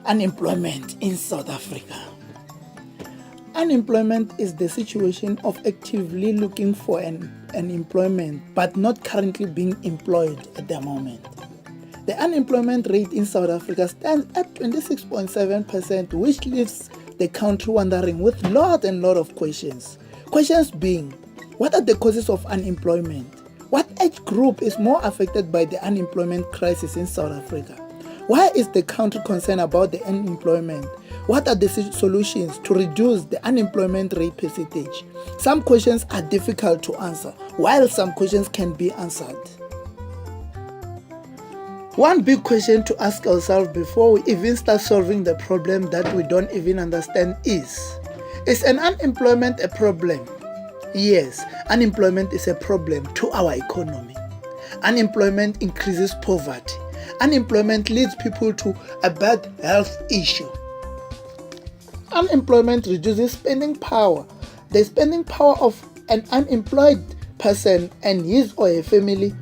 Unemployment in South Africa. Unemployment is the situation of actively looking for an employment but not currently being employed at the moment. The unemployment rate in South Africa stands at 26.7%, which leaves the country wondering with lot of questions. Questions being, what are the causes of unemployment? What age group is more affected by the unemployment crisis in South Africa? Why is the country concerned about the unemployment? What are the solutions to reduce the unemployment rate percentage? Some questions are difficult to answer, while some questions can be answered. One big question to ask ourselves before we even start solving the problem that we don't even understand is an unemployment a problem? Yes, unemployment is a problem to our economy. Unemployment increases poverty. Unemployment leads people to a bad health issue. Unemployment reduces spending power. The spending power of an unemployed person and his or her family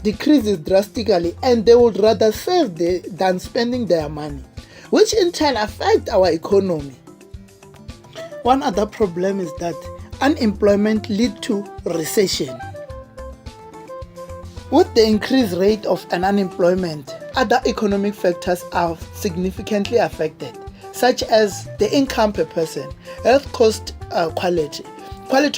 decreases drastically, and they would rather save than spending their money, which in turn affects our economy. One other problem is that unemployment leads to recession. With the increased rate of unemployment, other economic factors are significantly affected, such as the income per person, health cost quality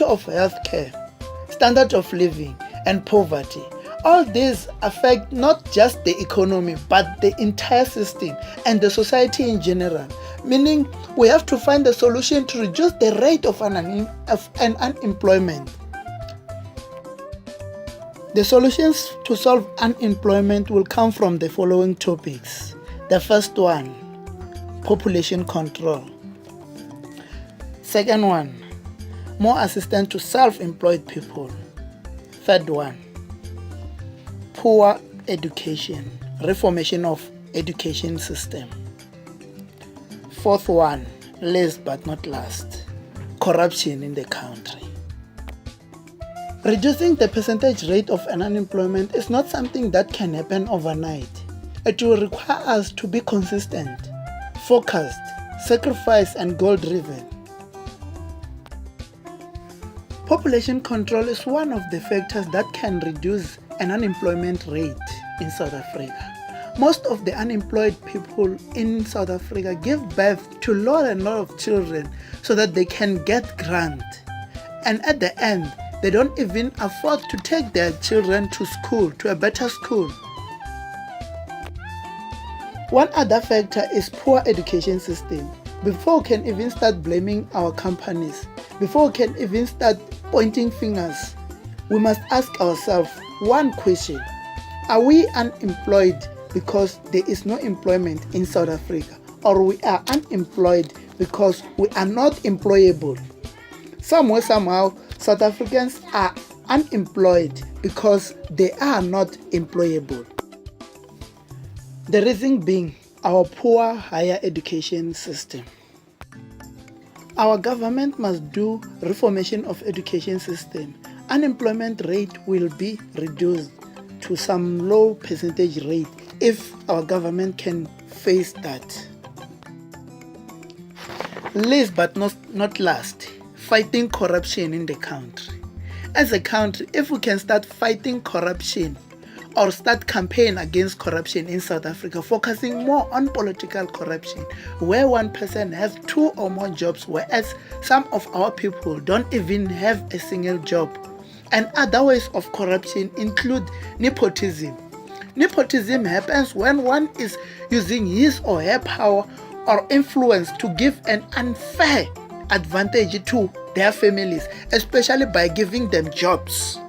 of health care, standard of living, and poverty. All these affect not just the economy, but the entire system and the society in general, meaning we have to find a solution to reduce the rate of unemployment. The solutions to solve unemployment will come from the following topics. The first one, population control. Second one, more assistance to self-employed people. Third one, poor education, reformation of education system. Fourth one, last but not last, corruption in the country. Reducing the percentage rate of unemployment is not something that can happen overnight. It will require us to be consistent, focused, sacrificed, and goal-driven. Population control is one of the factors that can reduce an unemployment rate in South Africa. Most of the unemployed people in South Africa give birth to a lot of children so that they can get grant. And at the end, they don't even afford to take their children to school, to a better school. One other factor is poor education system. Before we can even start blaming our companies, before we can even start pointing fingers, we must ask ourselves one question. Are we unemployed because there is no employment in South Africa, or we are unemployed because we are not employable? Somewhere, somehow, South Africans are unemployed because they are not employable. The reason being our poor higher education system. Our government must do reformation of education system. Unemployment rate will be reduced to some low percentage rate if our government can face that. Last but not last, fighting corruption in the country. As a country, if we can start fighting corruption or start campaign against corruption in South Africa, focusing more on political corruption, where one person has 2 or more jobs, whereas some of our people don't even have a single job. And other ways of corruption include nepotism. Nepotism happens when one is using his or her power or influence to give an unfair advantage to their families, especially by giving them jobs.